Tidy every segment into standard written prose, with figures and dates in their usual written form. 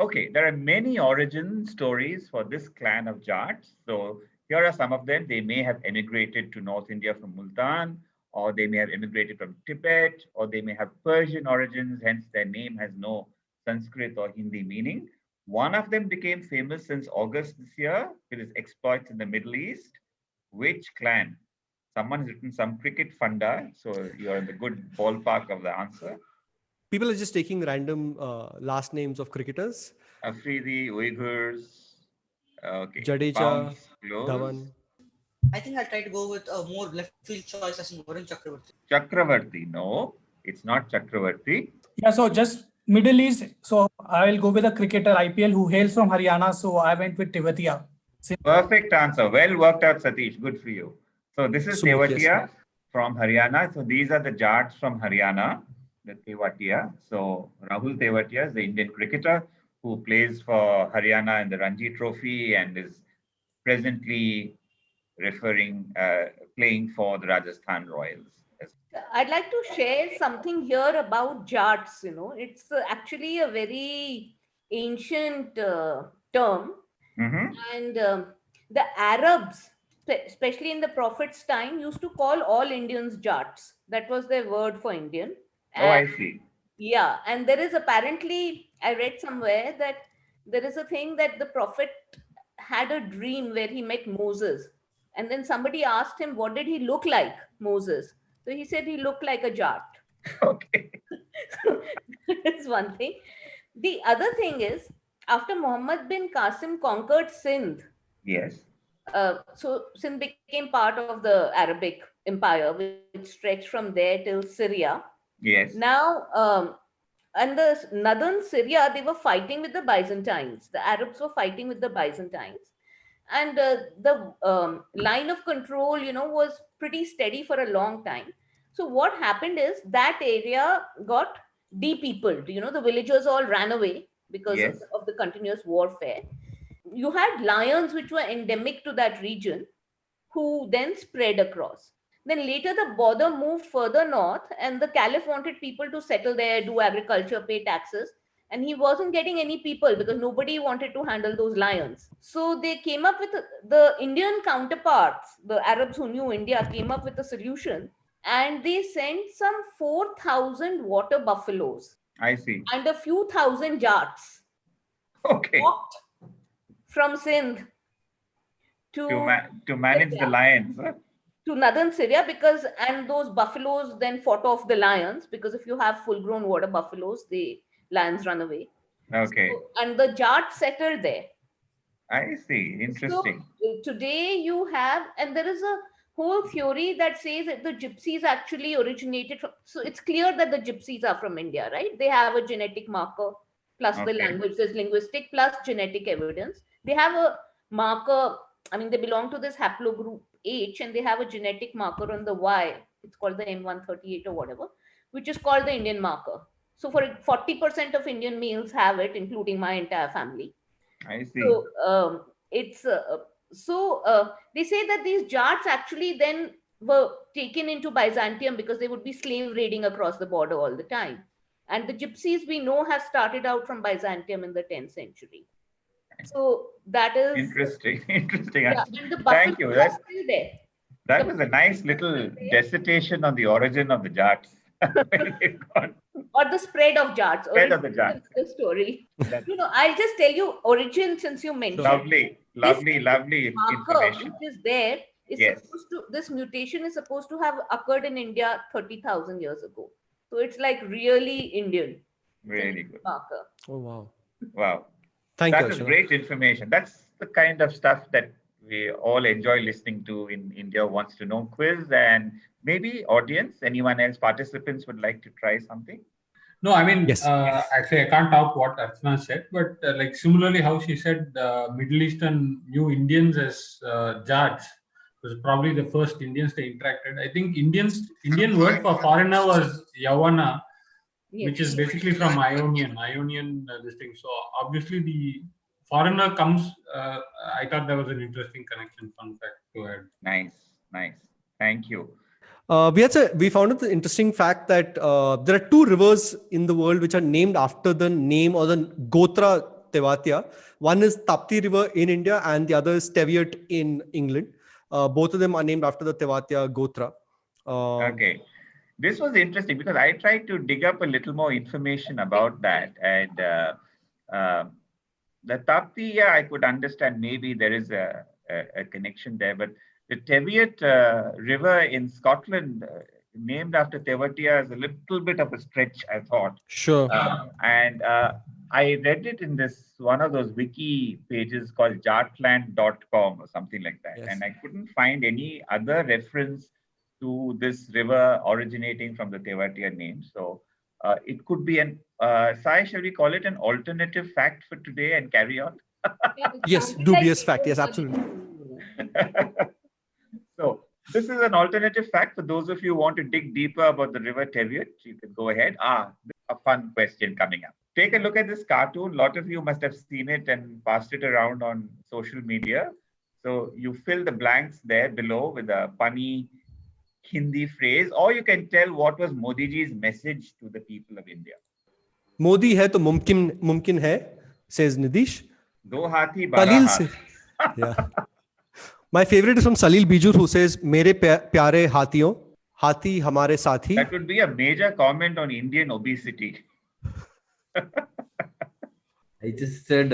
Okay, there are many origin stories for this clan of Jats. So here are some of them. They may have emigrated to North India from Multan, or they may have immigrated from Tibet, or they may have Persian origins, hence their name has no Sanskrit or Hindi meaning. One of them became famous since August this year with his exploits in the Middle East. Which clan? Someone has written some cricket funda, so you're in the good ballpark of the answer. People are just taking random last names of cricketers. Afridi, Uyghurs, okay, Jadeja, bounce, close. Dhawan. I think I'll try to go with a more left field choice as in Varun Chakravarti. Chakravarti, no, it's not Chakravarti. Yeah, so just Middle East. So I will go with a cricketer IPL who hails from Haryana. So I went with Tewatia. Perfect answer. Well worked out, Satish. Good for you. So this is Sumit, Tewatia yes. from Haryana. So these are the Jats from Haryana, the Tewatia. So Rahul Tewatia is the Indian cricketer who plays for Haryana in the Ranji Trophy and is presently playing for the Rajasthan Royals. I'd like to share something here about Jats. It's actually a very ancient term. Mhm. And the Arabs, especially in the Prophet's time, used to call all Indians Jats. That was their word for Indian. Oh, I And see. yeah, and there is apparently, I read somewhere that there is a thing that the Prophet had a dream where he met Moses. And then somebody asked him, what did he look like, Moses? So he said he looked like a Jat. Okay. That is one thing. The other thing is, after Muhammad bin Qasim conquered Sindh, Yes. so Sindh became part of the Arabic Empire, which stretched from there till Syria. Yes. Now, and the northern Syria, they were fighting with the Byzantines. The Arabs were fighting with the Byzantines. And the line of control, was pretty steady for a long time. So what happened is that area got de-peopled. The villagers all ran away because Yes. of the continuous warfare. You had lions which were endemic to that region who then spread across. Then later the border moved further north and the caliph wanted people to settle there, do agriculture, pay taxes. And he wasn't getting any people because nobody wanted to handle those lions. So they came up with the Indian counterparts, the Arabs who knew India came up with a solution and they sent some 4,000 water buffaloes I see. and a few thousand Jats Okay. walked from Sindh To manage the lions. Huh? to northern Syria and those buffaloes then fought off the lions because if you have full grown water buffaloes, the lions run away. Okay. So, and the Jats settled there. I see. Interesting. So today you have, and there is a whole theory that says that the gypsies actually originated from, so it's clear that the gypsies are from India, right? They have a genetic marker plus the Okay. language, there's linguistic plus genetic evidence. They have a marker, they belong to this haplogroup H and they have a genetic marker on the Y. It's called the M138 or whatever, which is called the Indian marker. So for 40% of Indian males have it, including my entire family. I see. So they say that these Jats actually then were taken into Byzantium because they would be slave raiding across the border all the time. And the gypsies we know have started out from Byzantium in the 10th century. So that is Interesting. Interesting. yeah, and the Thank you. buffaloes are still there. That was a nice little dissertation on the origin of the Jats. Or the spread of Jats. Spread of the Jats. The story. I'll just tell you origin since you mentioned. Lovely Marker, information. which is there, is Yes. this mutation is supposed to have occurred in India 30,000 years ago. So it's like really Indian. Really good. Marker. Oh, wow. Wow. Thank That you, is Archana. great information. That's the kind of stuff that we all enjoy listening to in India Wants to Know quiz. And maybe audience, anyone else, participants would like to try something? No, I mean, Yes. actually, I can't talk what Archana said, but like similarly, how she said Middle Eastern knew Indians as Jats was probably the first Indians they interacted. I think Indian word for foreigner was Yawana, Yes. which is basically from Ionian this thing. So obviously the foreigner comes. I thought that was an interesting connection. Fun fact to add. Nice. Thank you. We found the interesting fact that there are two rivers in the world which are named after the name or the Gotra Tewatia. One is Tapti River in India and the other is Teviot in England. Both of them are named after the Tewatia Gotra. Okay. This was interesting because I tried to dig up a little more information about that. And the Tapti, yeah, I could understand maybe there is a connection there. But the Teviot River in Scotland, named after Tewatia, is a little bit of a stretch, I thought. Sure. And I read it in this one of those wiki pages called jartland.com or something like that. Yes. And I couldn't find any other reference to this river originating from the Tewatia name. So it could be an, Sai, shall we call it an alternative fact for today and carry on? Yes, dubious fact. Yes, absolutely. So this is an alternative fact. For those of you who want to dig deeper about the river Teviot, you can go ahead. This is a fun question coming up. Take a look at this cartoon. A lot of you must have seen it and passed it around on social media. So you fill the blanks there below with a funny Hindi phrase, or you can tell what was Modi ji's message to the people of India. Modi hai to mumkin hai, says Nidish. Do hathi Salil bara haath. Yeah. My favorite is from Salil Bijur, who says, "Mere pyare hathiyon, hathi hamare sathi." That would be a major comment on Indian obesity. I just said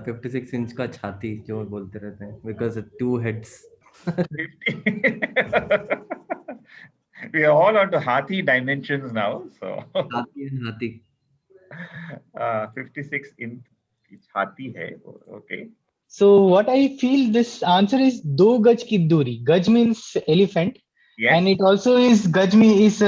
56 inch का छाती जो बोलते रहते हैं because of two heads. 50. We are all onto Hathi dimensions now. So Hathi and Hathi. 56 inch Hathi hai. Okay. So what I feel this answer is do gaj ki duri. Gaj means elephant, Yes. and it also is gaj is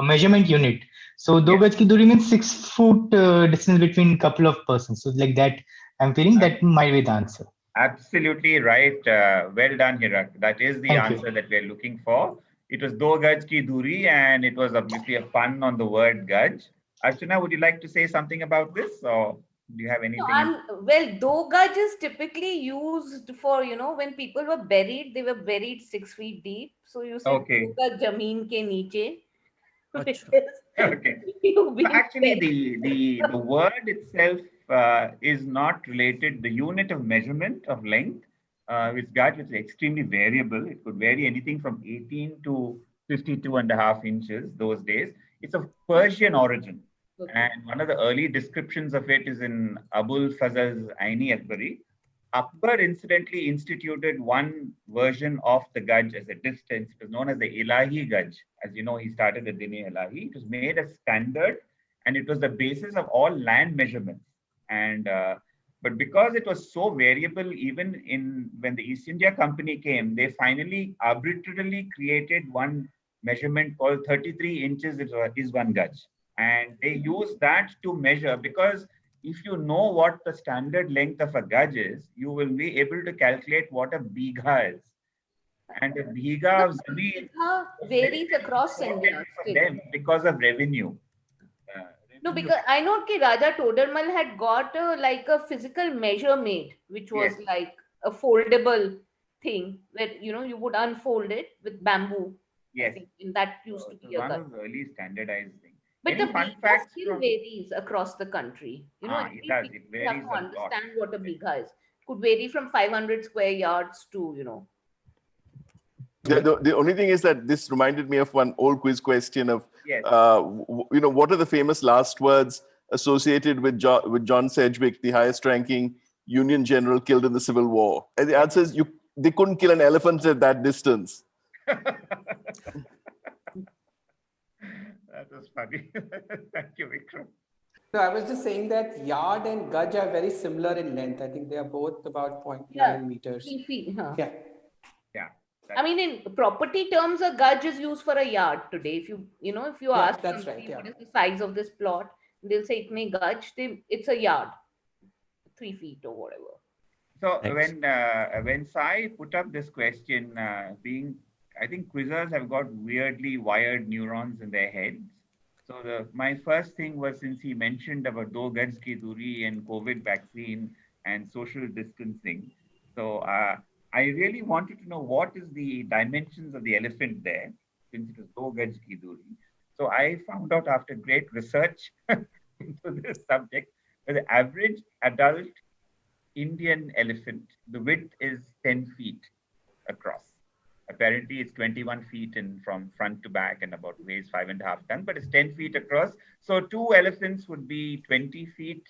measurement unit. So do Yes. gaj ki duri means 6 foot distance between couple of persons. So like that, I'm feeling that might be the answer. Absolutely right. Well done, Hirak. That is the Thank you. answer that we're looking for. It was do gaj ki duri, and it was obviously a pun on the word gaj. Archana, would you like to say something about this, or do you have anything? Well, do gaj is typically used for, when people were buried, they were buried 6 feet deep. So you say, Okay. "Do gaj zameen ke niche." Which Achha. is Okay. you being Actually, buried. the word itself is not related. The unit of measurement of length, with gaj, which is extremely variable. It could vary anything from 18 to 52.5 inches those days. It's of Persian origin. Okay. And one of the early descriptions of it is in Abul Fazl's Aini Akbari. Akbar incidentally instituted one version of the gaj as a distance. It was known as the Ilahi Gaj. As you know, he started the Dini Ilahi. It was made as standard, and it was the basis of all land measurements. And but because it was so variable, even when the East India Company came, they finally arbitrarily created one measurement called 33 inches is one gaj. And they use that to measure, because if you know what the standard length of a gaj is, you will be able to calculate what a bigha is. And a bigha of zameen Varies across India still. them because of revenue. No, because I know that Raja Todarmal had got a physical measure made, which was Yes. like a foldable thing where you would unfold it with bamboo. I Yes. think, and that used So to it be was a one gun. of the early standardized things. But Any the fun bigha facts still from- varies across the country. It every does. It people have varies to a lot. understand what a bigha is. Could vary from 500 square yards to The only thing is that this reminded me of one old quiz question of, Yes. what are the famous last words associated with John Sedgwick, the highest ranking Union general killed in the Civil War? And the answer is they couldn't kill an elephant at that distance. That was funny. Thank you, Vikram. No, I was just saying that yard and gaj are very similar in length. I think they are both about 0.9 Yeah. meters. 3 feet. Huh? Yeah. I mean, in property terms, a gaj is used for a yard today. If you Yeah, ask that's somebody right, yeah. what is the size of this plot, they'll say itne gaj. It's a yard, 3 feet or whatever. So Thanks. when Sai put up this question, I think quizzers have got weirdly wired neurons in their heads. So my first thing was, since he mentioned about do gaj ki duri and COVID vaccine and social distancing. So I really wanted to know what is the dimensions of the elephant there, since it was do gaj ki duri. So I found out after great research into this subject. But the average adult Indian elephant, the width is 10 feet across. Apparently, it's 21 feet in from front to back and about weighs 5.5 tons, but it's 10 feet across. So two elephants would be 20 feet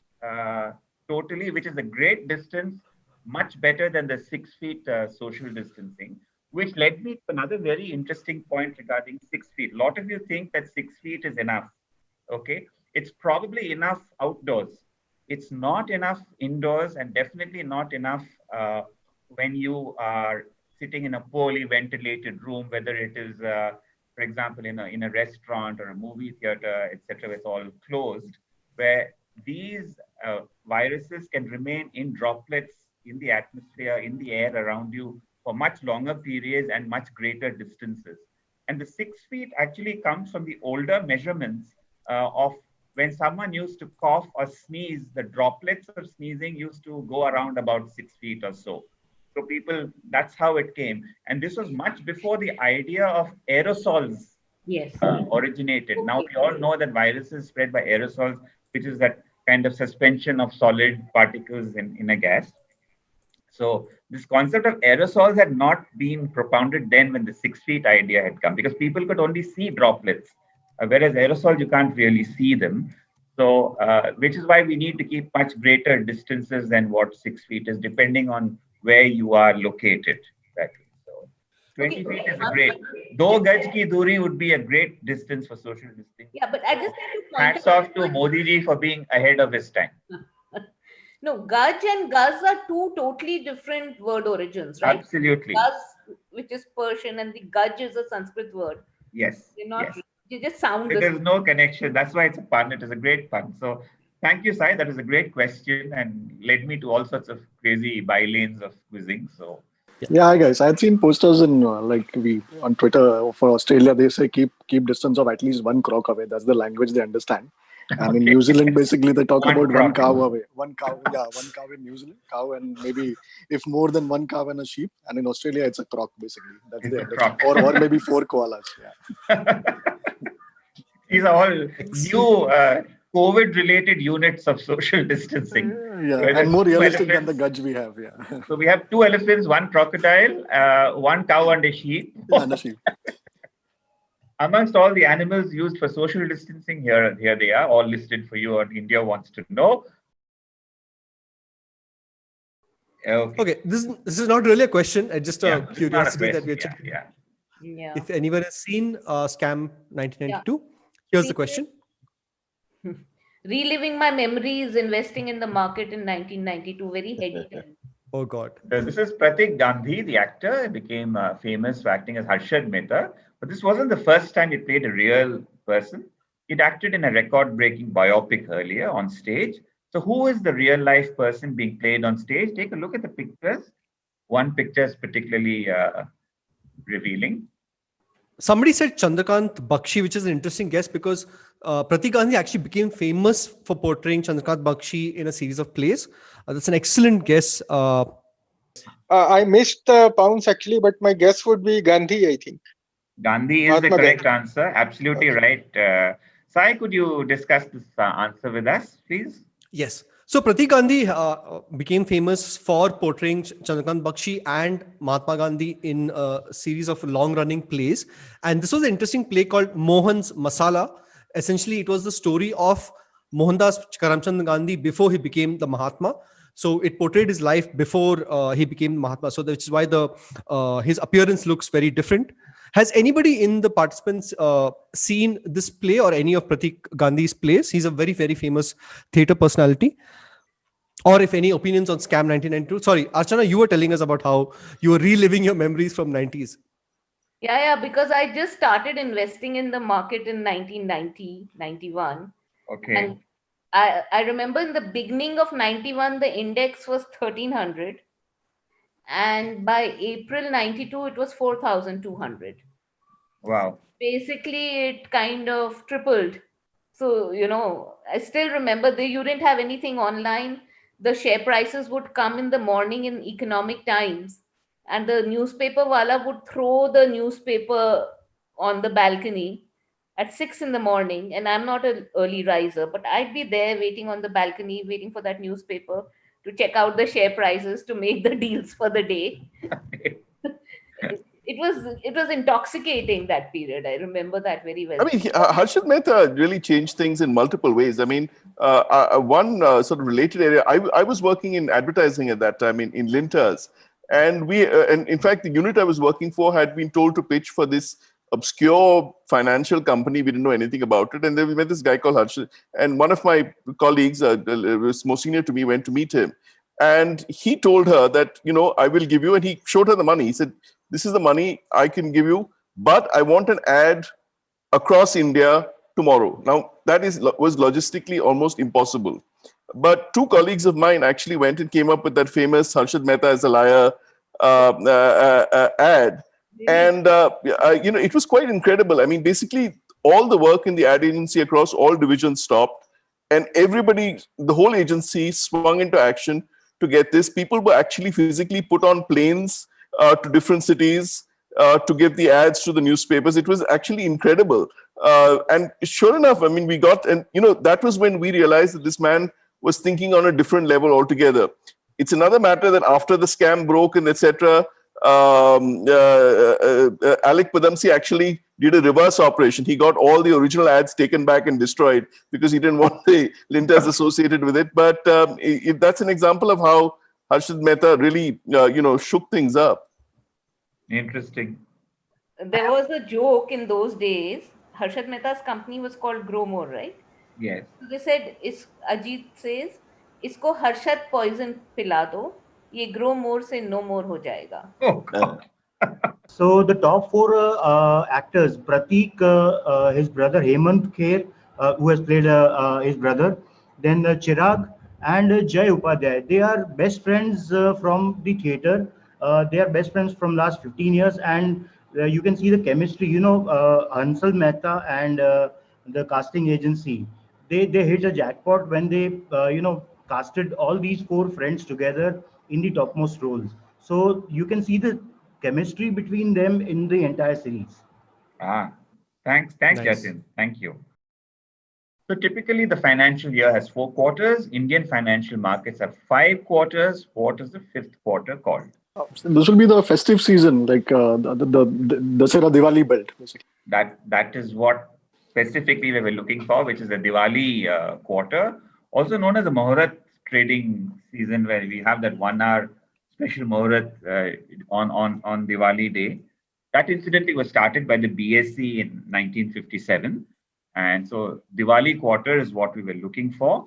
totally, which is a great distance, much better than the 6 feet social distancing, which led me to another very interesting point regarding 6 feet. A lot of you think that 6 feet is enough. Okay, it's probably enough outdoors. It's not enough indoors, and definitely not enough when you are sitting in a poorly ventilated room, whether it is, for example, in a restaurant or a movie theater, etc., it's all closed, where these viruses can remain in droplets in the atmosphere, in the air around you for much longer periods and much greater distances. And the 6 feet actually comes from the older measurements of when someone used to cough or sneeze, the droplets of sneezing used to go around about 6 feet or so. So people, that's how it came. And this was much before the idea of aerosols originated. Now we all know that viruses spread by aerosols, which is that kind of suspension of solid particles in a gas. So this concept of aerosols had not been propounded then when the 6 feet idea had come, because people could only see droplets, whereas aerosols, you can't really see them. So, which is why we need to keep much greater distances than what 6 feet is, depending on where you are located. Exactly. So 20 feet is a great. Do gaj ki duri would be a great distance for social distancing. Yeah, but I just want to point hats off to Modi ji for being ahead of his time. No, Gaj and Gaz are two totally different word origins, right? Absolutely. Gaz, which is Persian, and the Gaj is a Sanskrit word. Yes. They're not. Yes. They just sound. There's no connection. That's why it's a pun. It is a great pun. So thank you, Sai. That is a great question and led me to all sorts of crazy bylanes of quizzing. So yeah, hi guys. I had seen posters in we on Twitter for Australia. They say keep distance of at least 1 croc away. That's the language they understand. And in New Zealand, basically, they talk about 1 cow away. 1 cow, yeah, 1 cow in New Zealand, cow, and maybe if more than 1 cow and a sheep. And in Australia, it's a croc, basically. That's the understanding. Or maybe 4 koalas. Yeah. These are all new COVID-related units of social distancing. Yeah, and more realistic than the gaj we have. Yeah. So we have 2 elephants, 1 crocodile, 1 cow, and a sheep. And a sheep. Amongst all the animals used for social distancing, here they are, all listed for you on India Wants to Know. Okay, this is not really a question. It's just a curiosity that we're checking. Yeah. If anyone has seen Scam 1992, here's the question. Reliving my memories, investing in the market in 1992, very heady. Oh God. This is Pratik Gandhi, the actor. He became famous for acting as Harshad Mehta. But this wasn't the first time he played a real person. He'd acted in a record-breaking biopic earlier on stage. So who is the real-life person being played on stage? Take a look at the pictures. One picture is particularly revealing. Somebody said Chandrakant Bakshi, which is an interesting guess because Pratik Gandhi actually became famous for portraying Chandrakant Bakshi in a series of plays. That's an excellent guess. I missed the pounds actually, but my guess would be Gandhi, I think. Gandhi is the correct answer. Absolutely right. Sai, could you discuss this answer with us, please? Yes. So Pratik Gandhi became famous for portraying Chandrakant Bakshi and Mahatma Gandhi in a series of long-running plays. And this was an interesting play called Mohan's Masala. Essentially, it was the story of Mohandas Karamchand Gandhi before he became the Mahatma. So it portrayed his life before he became Mahatma. So which is why his appearance looks very different. Has anybody in the participants seen this play or any of Pratik Gandhi's plays? He's a very, very famous theatre personality. Or if any opinions on Scam 1992. Sorry, Archana, you were telling us about how you were reliving your memories from 90s. Yeah, because I just started investing in the market in 1990, 91. Okay. And I remember in the beginning of 91, the index was 1300. And by April 92, it was 4,200. Wow. Basically, it kind of tripled. So, I still remember you didn't have anything online. The share prices would come in the morning in Economic Times, and the newspaper wala would throw the newspaper on the balcony at 6 in the morning, and I'm not an early riser, but I'd be there waiting on the balcony, waiting for that newspaper to check out the share prices to make the deals for the day. It was intoxicating, that period. I remember that very well. I mean, Harshad Mehta really changed things in multiple ways. I mean, one sort of related area, I was working in advertising at that time in Lintas. And and in fact, the unit I was working for had been told to pitch for this obscure financial company. We didn't know anything about it. And then we met this guy called Harshad. And one of my colleagues, was more senior to me, went to meet him. And he told her that, I will give you, and he showed her the money. He said, this is the money I can give you, but I want an ad across India tomorrow. Now, that was logistically almost impossible. But two colleagues of mine actually went and came up with that famous Harshad Mehta is a liar ad. And, it was quite incredible. I mean, basically, all the work in the ad agency across all divisions stopped. And everybody, the whole agency swung into action to get this. People were actually physically put on planes to different cities to give the ads to the newspapers. It was actually incredible. And sure enough, I mean, we got, and that was when we realized that this man was thinking on a different level altogether. It's another matter that after the scam broke and etc., Alec Padamsee actually did a reverse operation. He got all the original ads taken back and destroyed because he didn't want the Lintas associated with it. But that's an example of how Harshad Mehta really, shook things up. Interesting. There was a joke in those days. Harshad Mehta's company was called Grow More, right? Yes. So they said, Ajit says, isko Harshad poison pila do, ye Grow More se no more ho jayega. Oh, God. So the top four actors, Pratik, his brother Hemant Kher, who has played his brother, then Chirag and Jay Upadhyay. They are best friends from the theater. They are best friends from last 15 years, and you can see the chemistry. Hansal Mehta and the casting agency, they hit a jackpot when they casted all these four friends together in the topmost roles. So you can see the chemistry between them in the entire series. Thanks, Nice. Jatin. Thank you. So typically the financial year has 4 quarters. Indian financial markets have 5 quarters. What is the 5th quarter called? This will be the festive season, like the Dussehra Diwali belt, basically. That is what specifically we were looking for, which is the Diwali quarter, also known as the Muhurat trading season, where we have that 1 hour special Muhurat on Diwali day. That incidentally was started by the BSE in 1957. And so Diwali quarter is what we were looking for.